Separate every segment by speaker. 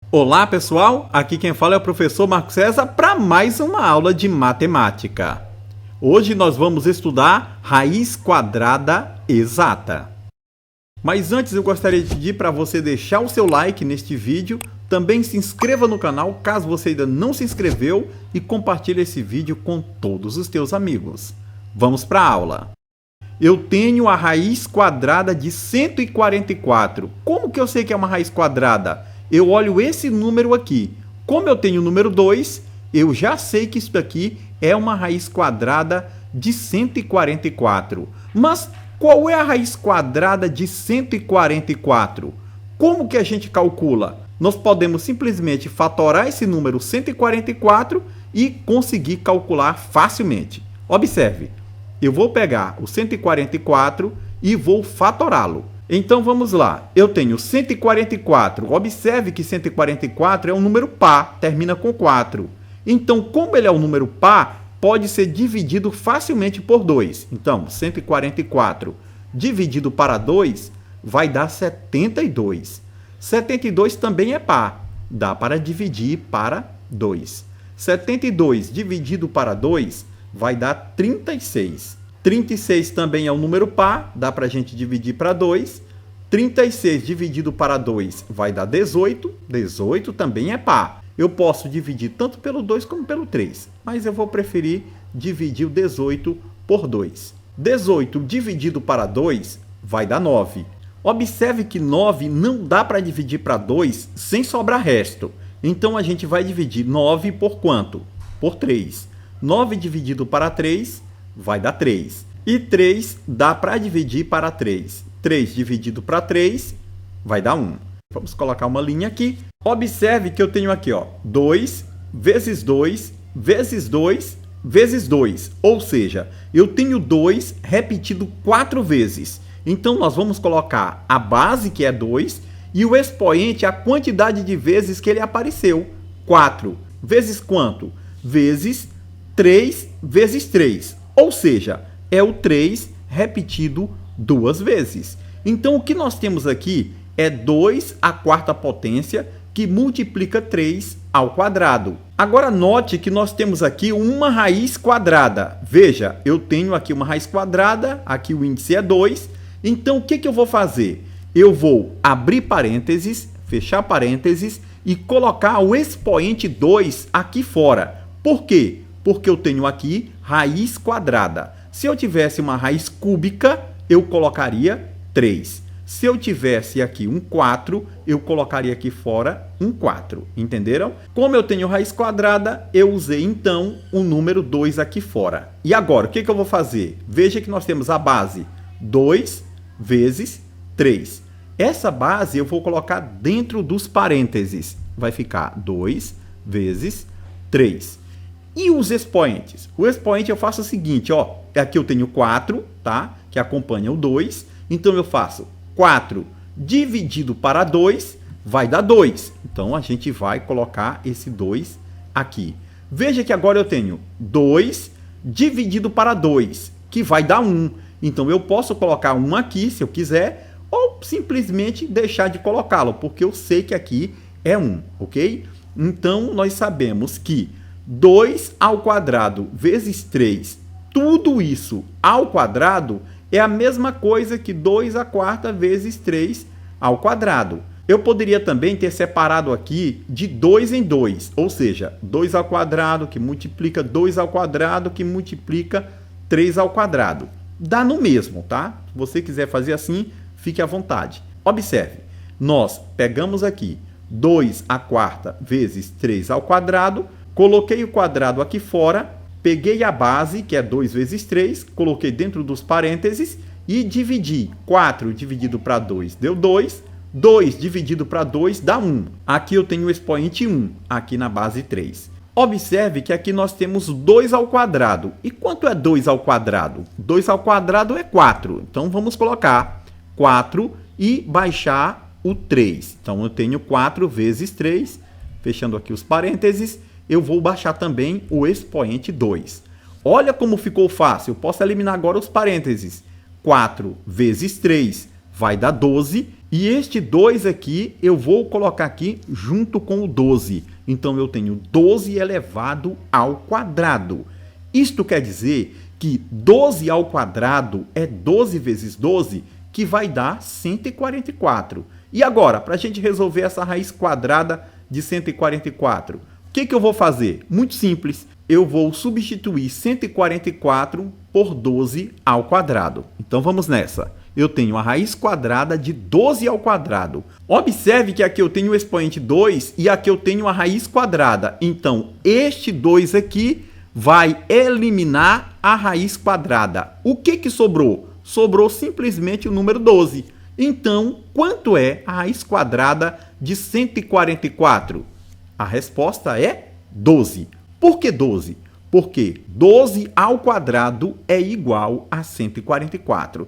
Speaker 1: Olá pessoal, aqui quem fala é o professor Marco César para mais uma aula de matemática. Hoje nós vamos estudar raiz quadrada exata. Mas antes eu gostaria de pedir para você deixar o seu like neste vídeo, também se inscreva no canal caso você ainda não se inscreveu e compartilhe esse vídeo com todos os teus amigos. Vamos para a aula. Eu tenho a raiz quadrada de 144. Como que eu sei que é uma raiz quadrada? Eu olho esse número aqui. Como eu tenho o número 2, eu já sei que isso daqui é uma raiz quadrada de 144. Mas qual é a raiz quadrada de 144? Como que a gente calcula? Nós podemos simplesmente fatorar esse número 144 e conseguir calcular facilmente. Observe, eu vou pegar o 144 e vou fatorá-lo. Então vamos lá, eu tenho 144, observe que 144 é um número par, termina com 4. Então, como ele é um número par, pode ser dividido facilmente por 2. Então, 144 dividido para 2 vai dar 72. 72 também é par, dá para dividir para 2. 72 dividido para 2 vai dar 36. 36 também é um número par, dá para a gente dividir para 2. 36 dividido para 2 vai dar 18. 18 também é par. Eu posso dividir tanto pelo 2 como pelo 3, mas eu vou preferir dividir o 18 por 2. 18 dividido para 2 vai dar 9. Observe que 9 não dá para dividir para 2 sem sobrar resto. Então a gente vai dividir 9 por quanto? Por 3. 9 dividido para 3 vai dar 3. E 3 dá para dividir para 3. 3 dividido para 3 vai dar 1. Vamos colocar uma linha aqui. Observe que eu tenho aqui, 2 vezes 2 vezes 2 vezes 2. Ou seja, eu tenho 2 repetido 4 vezes. Então, nós vamos colocar a base, que é 2, e o expoente, a quantidade de vezes que ele apareceu. 4 vezes quanto? Vezes 3 vezes 3. Ou seja, é o 3 repetido 2 vezes. Então, o que nós temos aqui é 2 à quarta potência, que multiplica 3 ao quadrado. Agora, note que nós temos aqui uma raiz quadrada. Veja, eu tenho aqui uma raiz quadrada, aqui o índice é 2. Então, o que eu vou fazer? Eu vou abrir parênteses, fechar parênteses e colocar o expoente 2 aqui fora. Por quê? Porque eu tenho aqui raiz quadrada. Se eu tivesse uma raiz cúbica, eu colocaria 3. Se eu tivesse aqui um 4, eu colocaria aqui fora um 4. Entenderam? Como eu tenho raiz quadrada, eu usei então o número 2 aqui fora. E agora, o que eu vou fazer? Veja que nós temos a base 2 vezes 3. Essa base eu vou colocar dentro dos parênteses. Vai ficar 2 vezes 3. E os expoentes? O expoente eu faço o seguinte, aqui eu tenho 4, tá? Que acompanha o 2. Então eu faço 4 dividido para 2 vai dar 2. Então a gente vai colocar esse 2 aqui. Veja que agora eu tenho 2 dividido para 2, que vai dar 1. Então eu posso colocar 1 aqui, se eu quiser, ou simplesmente deixar de colocá-lo, porque eu sei que aqui é 1, ok? Então nós sabemos que 2 ao quadrado vezes 3, tudo isso ao quadrado é a mesma coisa que 2 à quarta vezes 3 ao quadrado. Eu poderia também ter separado aqui de 2 em 2, ou seja, 2 ao quadrado que multiplica 2 ao quadrado que multiplica 3 ao quadrado. Dá no mesmo, tá? Se você quiser fazer assim, fique à vontade. Observe, nós pegamos aqui 2 à quarta vezes 3 ao quadrado, coloquei o quadrado aqui fora, peguei a base, que é 2 vezes 3, coloquei dentro dos parênteses e dividi. 4 dividido para 2 deu 2. 2 dividido para 2 dá 1. Aqui eu tenho o expoente 1, aqui na base 3. Observe que aqui nós temos 2 ao quadrado. E quanto é 2 ao quadrado? 2 ao quadrado é 4. Então vamos colocar 4 e baixar o 3. Então eu tenho 4 vezes 3, fechando aqui os parênteses, eu vou baixar também o expoente 2. Olha como ficou fácil. Eu posso eliminar agora os parênteses. 4 vezes 3 vai dar 12. E este 2 aqui, eu vou colocar aqui junto com o 12. Então, eu tenho 12 elevado ao quadrado. Isto quer dizer que 12 ao quadrado é 12 vezes 12, que vai dar 144. E agora, para a gente resolver essa raiz quadrada de 144, o que eu vou fazer? Muito simples. Eu vou substituir 144 por 12 ao quadrado. Então, vamos nessa. Eu tenho a raiz quadrada de 12 ao quadrado. Observe que aqui eu tenho o expoente 2 e aqui eu tenho a raiz quadrada. Então, este 2 aqui vai eliminar a raiz quadrada. O que sobrou? Sobrou simplesmente o número 12. Então, quanto é a raiz quadrada de 144? A resposta é 12. Por que 12? Porque 12 ao quadrado é igual a 144.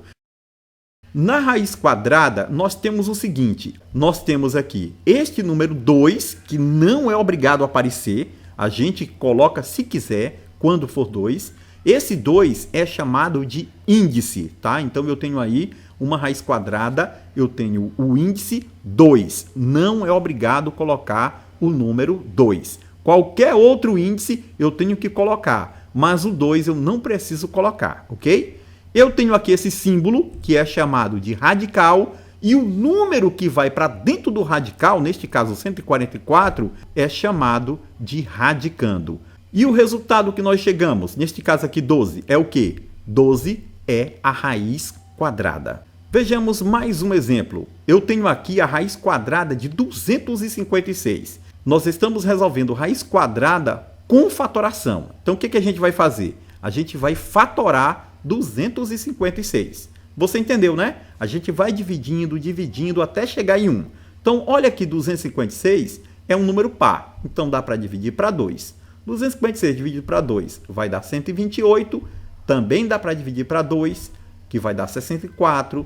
Speaker 1: Na raiz quadrada, nós temos o seguinte. Nós temos aqui este número 2, que não é obrigado a aparecer. A gente coloca se quiser, quando for 2. Esse 2 é chamado de índice, tá? Então, eu tenho aí uma raiz quadrada, eu tenho o índice 2. Não é obrigado colocar o número 2. Qualquer outro índice eu tenho que colocar, mas o 2 eu não preciso colocar, ok? Eu tenho aqui esse símbolo, que é chamado de radical, e o número que vai para dentro do radical, neste caso 144, é chamado de radicando. E o resultado que nós chegamos, neste caso aqui 12, é o quê? 12 é a raiz quadrada. Vejamos mais um exemplo. Eu tenho aqui a raiz quadrada de 256. Nós estamos resolvendo raiz quadrada com fatoração. Então, o que a gente vai fazer? A gente vai fatorar 256. Você entendeu, né? A gente vai dividindo até chegar em 1. Então, olha aqui, 256 é um número par. Então, dá para dividir para 2. 256 dividido para 2 vai dar 128. Também dá para dividir para 2, que vai dar 64,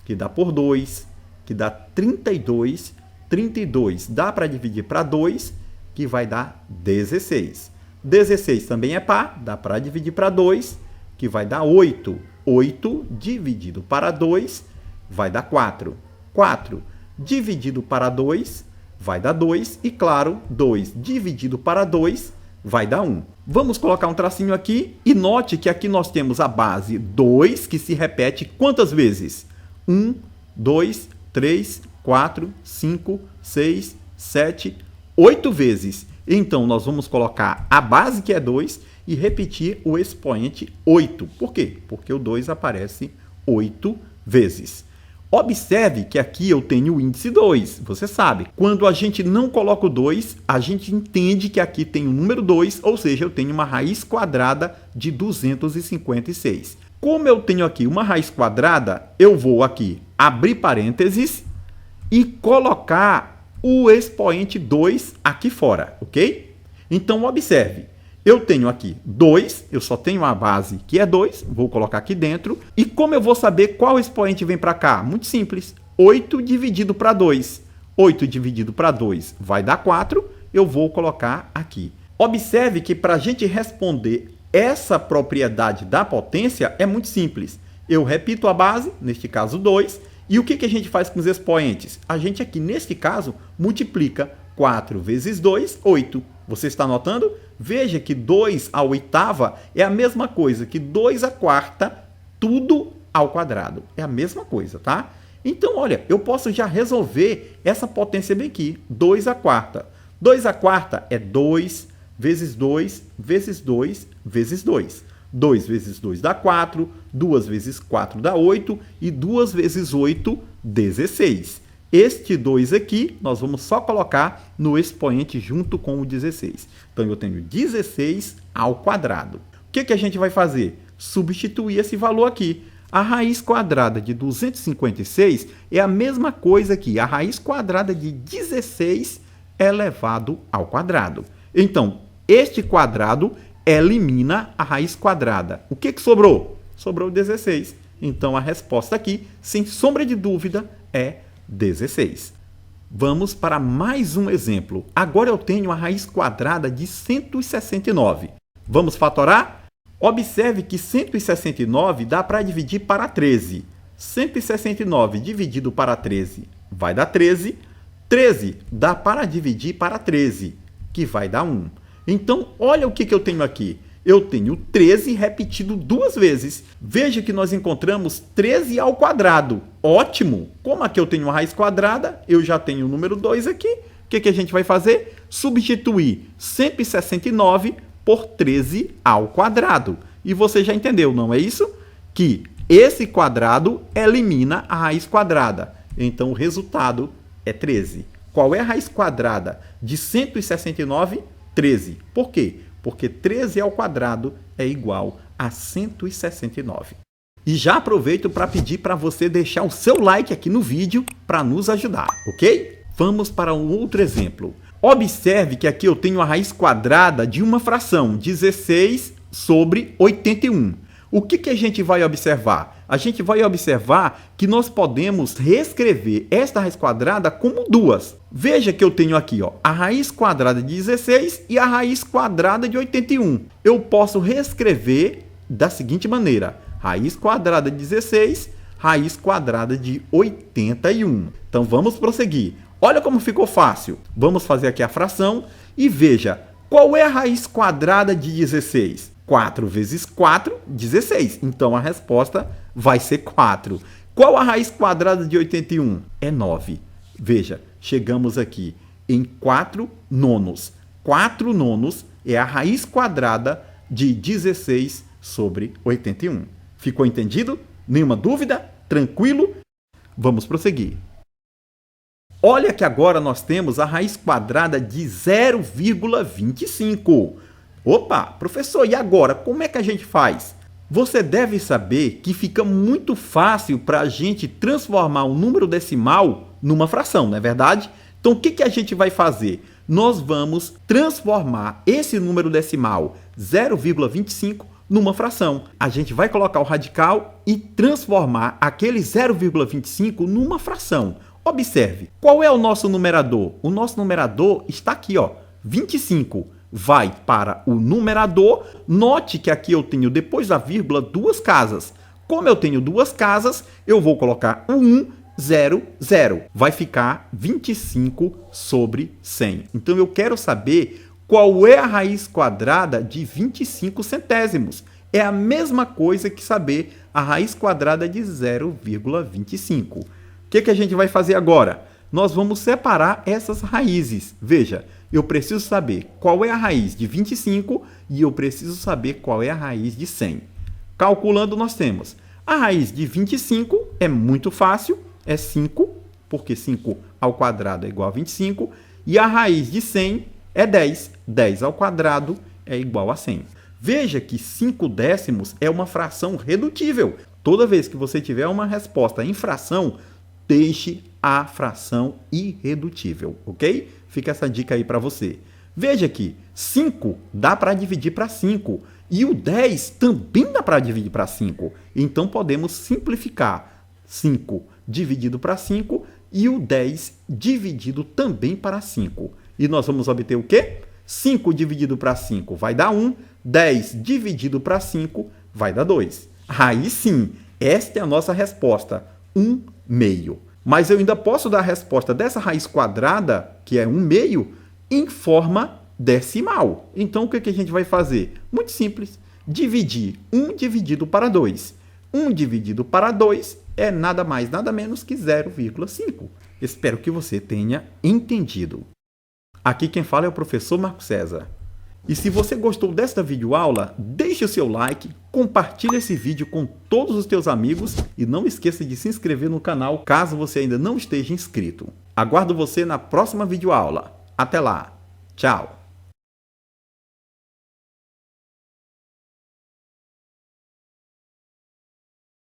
Speaker 1: que dá por 2, que dá 32. 32 dá para dividir para 2, que vai dar 16. 16 também é par, dá para dividir para 2, que vai dar 8. 8 dividido para 2 vai dar 4. 4 dividido para 2 vai dar 2. E, claro, 2 dividido para 2 vai dar 1. Vamos colocar um tracinho aqui e note que aqui nós temos a base 2, que se repete quantas vezes? 1, 2, 3, 4, 5, 6, 7, 8 vezes. Então, nós vamos colocar a base, que é 2, e repetir o expoente 8. Por quê? Porque o 2 aparece 8 vezes. Observe que aqui eu tenho o índice 2. Você sabe, quando a gente não coloca o 2, a gente entende que aqui tem o número 2, ou seja, eu tenho uma raiz quadrada de 256. Como eu tenho aqui uma raiz quadrada, eu vou aqui abrir parênteses e colocar o expoente 2 aqui fora, ok? Então, observe. Eu tenho aqui 2, eu só tenho a base que é 2, vou colocar aqui dentro. E como eu vou saber qual expoente vem para cá? Muito simples. 8 dividido para 2. 8 dividido para 2 vai dar 4, eu vou colocar aqui. Observe que para a gente responder essa propriedade da potência é muito simples. Eu repito a base, neste caso 2, e o que a gente faz com os expoentes? A gente aqui, neste caso, multiplica 4 vezes 2, 8. Você está notando? Veja que 2 à oitava é a mesma coisa que 2 à quarta, tudo ao quadrado. É a mesma coisa, tá? Então, olha, eu posso já resolver essa potência bem aqui. 2 à quarta. 2 à quarta é 2 vezes 2 vezes 2 vezes 2. 2 vezes 2 dá 4, 2 vezes 4 dá 8 e 2 vezes 8, 16. Este 2 aqui, nós vamos só colocar no expoente junto com o 16. Então, eu tenho 16 ao quadrado. O que a gente vai fazer? Substituir esse valor aqui. A raiz quadrada de 256 é a mesma coisa que a raiz quadrada de 16 elevado ao quadrado. Então, este quadrado elimina a raiz quadrada. O que sobrou? Sobrou 16. Então, a resposta aqui, sem sombra de dúvida, é 16. Vamos para mais um exemplo. Agora eu tenho a raiz quadrada de 169. Vamos fatorar? Observe que 169 dá para dividir para 13. 169 dividido para 13 vai dar 13. 13 dá para dividir para 13, que vai dar 1. Então, olha o que eu tenho aqui. Eu tenho 13 repetido 2 vezes. Veja que nós encontramos 13 ao quadrado. Ótimo! Como aqui eu tenho a raiz quadrada, eu já tenho o número 2 aqui. O que a gente vai fazer? Substituir 169 por 13 ao quadrado. E você já entendeu, não é isso? Que esse quadrado elimina a raiz quadrada. Então, o resultado é 13. Qual é a raiz quadrada de 169? 13. Por quê? Porque 13 ao quadrado é igual a 169. E já aproveito para pedir para você deixar o seu like aqui no vídeo para nos ajudar, ok? Vamos para um outro exemplo. Observe que aqui eu tenho a raiz quadrada de uma fração, 16 sobre 81. O que a gente vai observar? A gente vai observar que nós podemos reescrever esta raiz quadrada como duas. Veja que eu tenho aqui a raiz quadrada de 16 e a raiz quadrada de 81. Eu posso reescrever da seguinte maneira. Raiz quadrada de 16, raiz quadrada de 81. Então vamos prosseguir. Olha como ficou fácil. Vamos fazer aqui a fração e veja. Qual é a raiz quadrada de 16? 4 vezes 4, 16. Então, a resposta vai ser 4. Qual a raiz quadrada de 81? É 9. Veja, chegamos aqui em 4 nonos. 4 nonos é a raiz quadrada de 16 sobre 81. Ficou entendido? Nenhuma dúvida? Tranquilo? Vamos prosseguir. Olha que agora nós temos a raiz quadrada de 0,25. Opa, professor, e agora? Como é que a gente faz? Você deve saber que fica muito fácil para a gente transformar um número decimal numa fração, não é verdade? Então, o que a gente vai fazer? Nós vamos transformar esse número decimal 0,25 numa fração. A gente vai colocar o radical e transformar aquele 0,25 numa fração. Observe, qual é o nosso numerador? O nosso numerador está aqui, 25. Vai para o numerador. Note que aqui eu tenho, depois da vírgula, 2 casas. Como eu tenho 2 casas, eu vou colocar 1, 0, 0. Vai ficar 25 sobre 100. Então, eu quero saber qual é a raiz quadrada de 25 centésimos. É a mesma coisa que saber a raiz quadrada de 0,25. O que a gente vai fazer agora? Nós vamos separar essas raízes. Veja, eu preciso saber qual é a raiz de 25 e eu preciso saber qual é a raiz de 100. Calculando, nós temos a raiz de 25, é muito fácil, é 5, porque 5 ao quadrado é igual a 25, e a raiz de 100 é 10. 10 ao quadrado é igual a 100. Veja que 5 décimos é uma fração redutível. Toda vez que você tiver uma resposta em fração, deixe a fração irredutível, ok? Fica essa dica aí para você. Veja que 5 dá para dividir para 5 e o 10 também dá para dividir para 5. Então, podemos simplificar 5 dividido para 5 e o 10 dividido também para 5. E nós vamos obter o quê? 5 dividido para 5 vai dar 1, 10 dividido para 5 vai dar 2. Aí sim, esta é a nossa resposta, 1 meio. Mas eu ainda posso dar a resposta dessa raiz quadrada, que é 1 meio, em forma decimal. Então, o que a gente vai fazer? Muito simples. Dividir 1 dividido para 2. 1 dividido para 2 é nada mais, nada menos que 0,5. Espero que você tenha entendido. Aqui quem fala é o professor Marco César. E se você gostou desta videoaula, deixe o seu like, compartilhe esse vídeo com todos os teus amigos e não esqueça de se inscrever no canal caso você ainda não esteja inscrito. Aguardo você na próxima videoaula. Até lá. Tchau.